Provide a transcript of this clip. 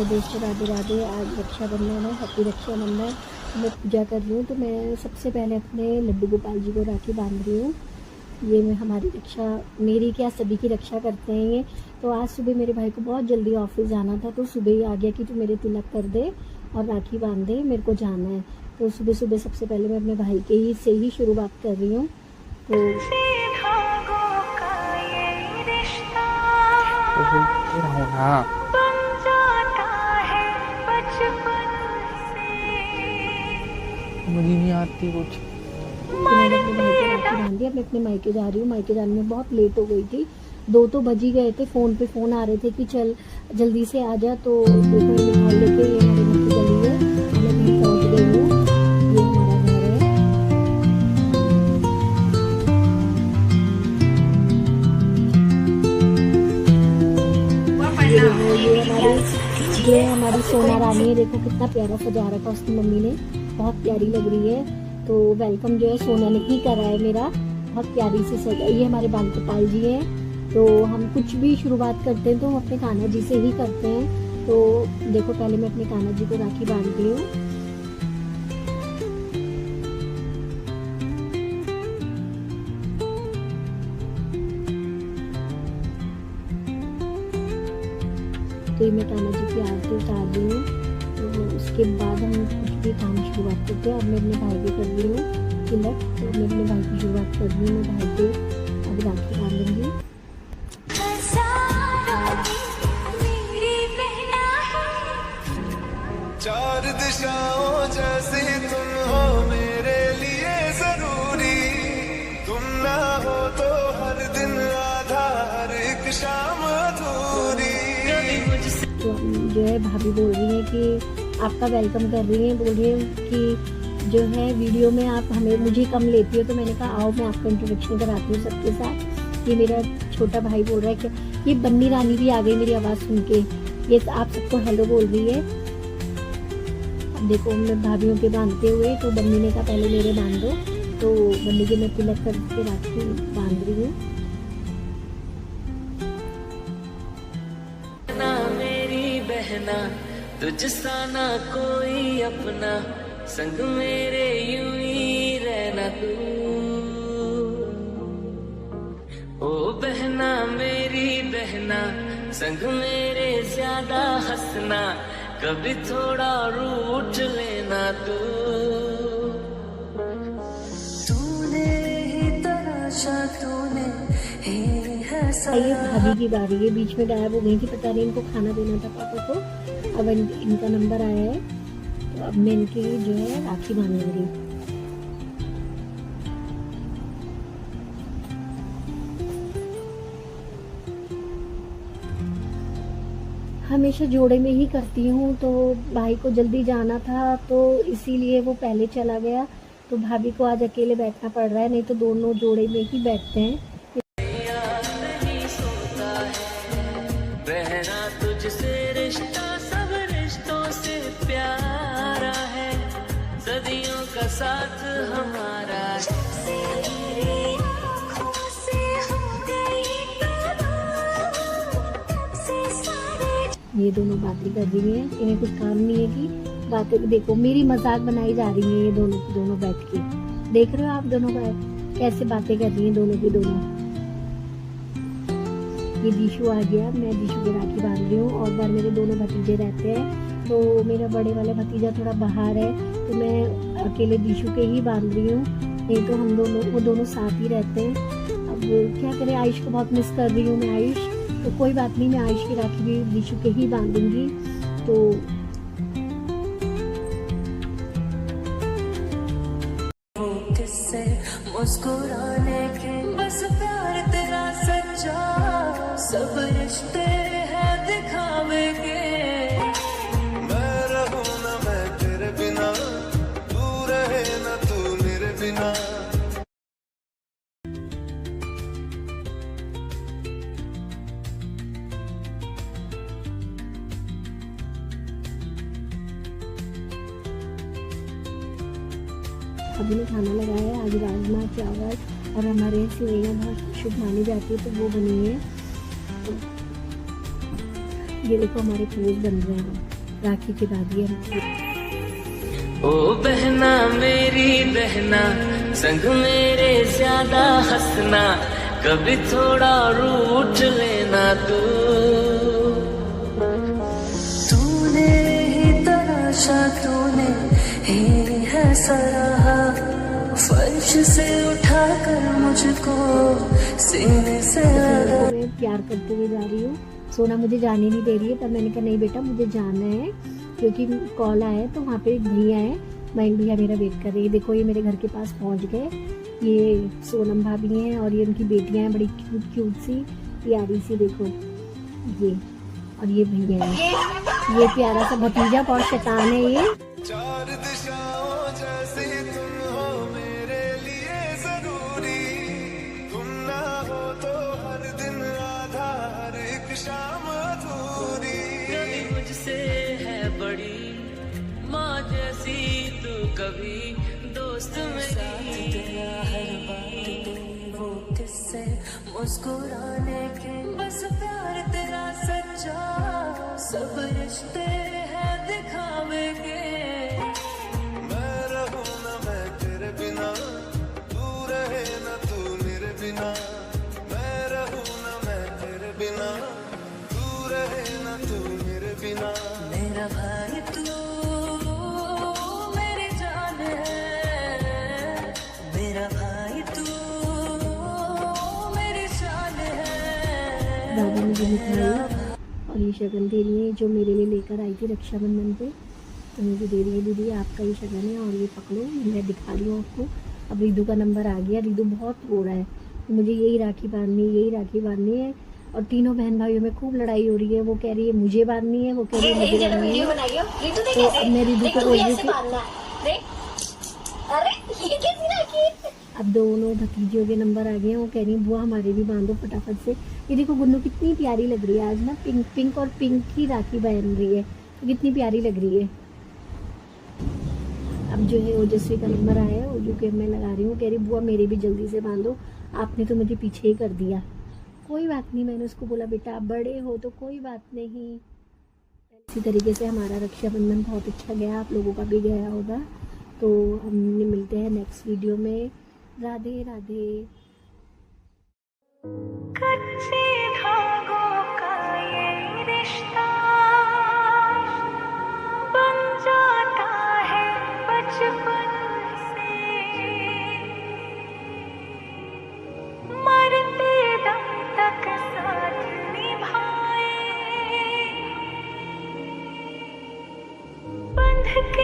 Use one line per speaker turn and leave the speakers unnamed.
Hello दोस्तों, राधे राधे। आज रक्षाबंधन है, हैप्पी रक्षाबंधन। मैं पूजा कर रही हूँ, तो मैं सबसे पहले अपने लड्डू गोपाल जी को राखी बांध रही हूँ। ये मैं हमारी रक्षा, मेरी क्या सभी की रक्षा करते हैं ये। तो आज सुबह मेरे भाई को बहुत जल्दी ऑफिस जाना था, तो सुबह ही आ गया कि तू मेरे तिलक कर दे और राखी बांध दे, मेरे को जाना है। तो सुबह सुबह सबसे पहले मैं अपने भाई के ही से ही शुरुआत कर रही हूँ। तो
मुझे नहीं आती कुछ।
मैंने अपने भाई को राखी बांधी। अब मैं अपने मायके जा रही हूँ। मायके जाने में बहुत लेट हो गई थी, 2 तो बज ही गए थे। फ़ोन पे फ़ोन आ रहे थे कि चल जल्दी से आ जा। तो देखो मिठाई लेके ये हमारे घर की गली है, मैं कहीं पहुँच गई हूँ। ये हमारा घर है। ये हमारी सोना रानी है। देखो कितना प्यारा सजा रखा उसकी मम्मी ने, बहुत प्यारी लग रही है। तो वेलकम जो है सोना ने ही करा है मेरा, बहुत प्यारी सी सजा। ये हमारे बाल गोपाल जी हैं। तो हम कुछ भी शुरुआत करते हैं तो हम अपने कान्हा जी से ही करते हैं। तो देखो पहले मैं अपने कान्हा जी को राखी बांधती हूँ। तो मैं कान्हा जी की आरती उतार रही हूँ। तो उसके बाद हम कुछ भी काम शुरुआत करते हैं। अब मैं अपने भाई की कर रही हूँ तिलक। तो मैं अपने भाई की शुरुआत कर रही हूँ। मैं भाई को अब राखी बांधूंगी।
चार दिशाओं जैसी तुम हो मेरे लिए जरूरी, तुम ना हो तो हर दिन आधा, हर एक शाम अधूरी।
तो जो है भाभी बोल रही है कि आपका वेलकम कर रही हैं, बोल रही है कि जो है वीडियो में आप मुझे कम लेती हो। तो मैंने कहा आओ मैं आपका इंट्रोडक्शन कराती हूँ सबके साथ। ये मेरा छोटा भाई बोल रहा है कि ये बन्नी रानी भी आ गई मेरी आवाज़ सुन के, ये आप सबको हेलो बोल रही है। अब देखो मैं भाभीयों के बांधते हुए, तो बन्नी ने कहा पहले मेरे बांध दो। तो बन्नी के मैं तिलक करके राखी बांध रही हूँ।
तुझसा ना कोई अपना, संग मेरे यूं ही रहना तू। ओ बहना मेरी बहना, संग मेरे ज्यादा हंसना, कभी थोड़ा रूठ लेना तू। तूने ही तराशा, तूने ही
ये भाभी की बारी है, बीच में गायब हो गई थी, पता नहीं इनको खाना देना था पापा को। अब इनका नंबर आया है, तो अब मैं इनकी जो है राखी बांधूंगी। हमेशा जोड़े में ही करती हूँ। तो भाई को जल्दी जाना था, तो इसीलिए वो पहले चला गया। तो भाभी को आज अकेले बैठना पड़ रहा है, नहीं तो दोनों जोड़े में ही बैठते हैं।
बहना तुझसे रिश्ता सब रिश्तों से प्यारा है, सदियों का साथ हमारा।
ये दोनों बातें कर रही हैं, इन्हें कुछ काम नहीं है कि बातें। देखो मेरी मजाक बनाई जा रही है ये दोनों की दोनों बैठ के। देख रहे हो आप दोनों कैसे बातें कर रही हैं दोनों की दोनों। ये दीशु आ गया, मैं दीशु की राखी बांध रही हूँ। और बार मेरे दोनों भतीजे रहते हैं, तो मेरा बड़े वाला भतीजा थोड़ा बाहर है, तो मैं अकेले दीशु के ही बांध रही हूँ। नहीं तो वो दोनों साथ ही रहते हैं। अब क्या करें, आयुष को बहुत मिस कर रही हूँ मैं। आयुष तो कोई बात नहीं, मैं आयुष की राखी भी दीशु के ही बांधूंगी। तो
किससे मुस्कुराने के, बस प्यार तेरा सच्चा, सब रिश्ते हैं दिखावे के।
मैं रहूं ना मैं तेरे बिना, तू रहे ना तू मेरे बिना।
अभी ने खाना लगाया है। आज राजमा चावल और हमारे यहाँ सेवइयाँ बहुत शुभ मानी जाती है, तो वो बनी है। तो ये देखो हमारे फूल बन रहे हैं। राखी के बाद ही हम
ओ बहना मेरी बहना, संग मेरे ज्यादा हंसना, कभी थोड़ा रूठ लेना तू।
तूने ही तराशा, तूने ही है सराहा, फर्श से उठाकर मुझको सीने से लगा।
मैं प्यार करते हुए जा रही हूँ। सोना मुझे जाने नहीं दे रही है, तब मैंने कहा नहीं बेटा मुझे जाना है, क्योंकि कॉल आया है। तो वहाँ पे एक भैया है, मयंक भैया मेरा वेट कर रही है। देखो ये मेरे घर के पास पहुँच गए। ये सोनम भाभी हैं और ये उनकी बेटियां हैं, बड़ी क्यूट क्यूट सी प्यारी सी। देखो ये, और ये भैया है, ये प्यारा सा भतीजा, बहुत शैतान है ये।
चार दिशाओं जैसी तुम हो मेरे लिए जरूरी, तुम ना हो तो हर दिन आधा, हर एक शाम अधूरी।
कभी मुझसे है बड़ी माँ जैसी तू, कभी दोस्त मेरी।
तेरा हर बात तेरी वो किस्से मुस्कुराने के, बस प्यार तेरा सच्चा, सब रिश्ते हैं दिखावे के।
मैं रहूं ना मैं तेरे बिना, तू रहे ना तू मेरे बिना। मैं रहूं ना मैं तेरे बिना, तू रहे ना तू मेरे बिना।
मेरा भाई तू मेरी जान है, मेरा भाई तू मेरी जान है।
दादा मुझे मिठाई और ये शगन दे रही है, जो मेरे लिए लेकर आई थी रक्षाबंधन पे। तो मुझे दे रही है, दीदी आपका ही शगन है और ये पकड़ो, मैं दिखा रही हूँ आपको। अब रिदू का नंबर आ गया। रिदू बहुत रो रहा है, तो मुझे यही राखी बांधनी है, यही राखी बांधनी है। और तीनों बहन भाइयों में खूब लड़ाई हो रही है। वो कह रही है मुझे बांधनी है, वो कह रही है मुझे बांधनी है। तो अब मैं रिदू को बोल रही थी, अब दोनों भतीजियों के नंबर आ गए हैं। वो कह रही है बुआ हमारे भी बांधो फटाफट से। ये देखो गुन्नू कितनी प्यारी लग रही है आज ना, पिंक पिंक और पिंक की राखी बांध रही है, तो कितनी प्यारी लग रही है। अब जो है ओजस्वी का नंबर आया है, ओजू के मैं लगा रही हूँ। कह रही बुआ मेरे भी जल्दी से बांधो, आपने तो मुझे पीछे ही कर दिया। कोई बात नहीं, मैंने उसको बोला बेटा आप बड़े हो तो कोई बात नहीं। इसी तरीके से हमारा रक्षाबंधन बहुत अच्छा गया, आप लोगों का भी गया होगा। तो हम मिलते हैं नेक्स्ट वीडियो में। राधे राधे।
कच्चे धागों का ये रिश्ता बन जाता है बचपन से, मरते दम तक साथ निभाए, बंध के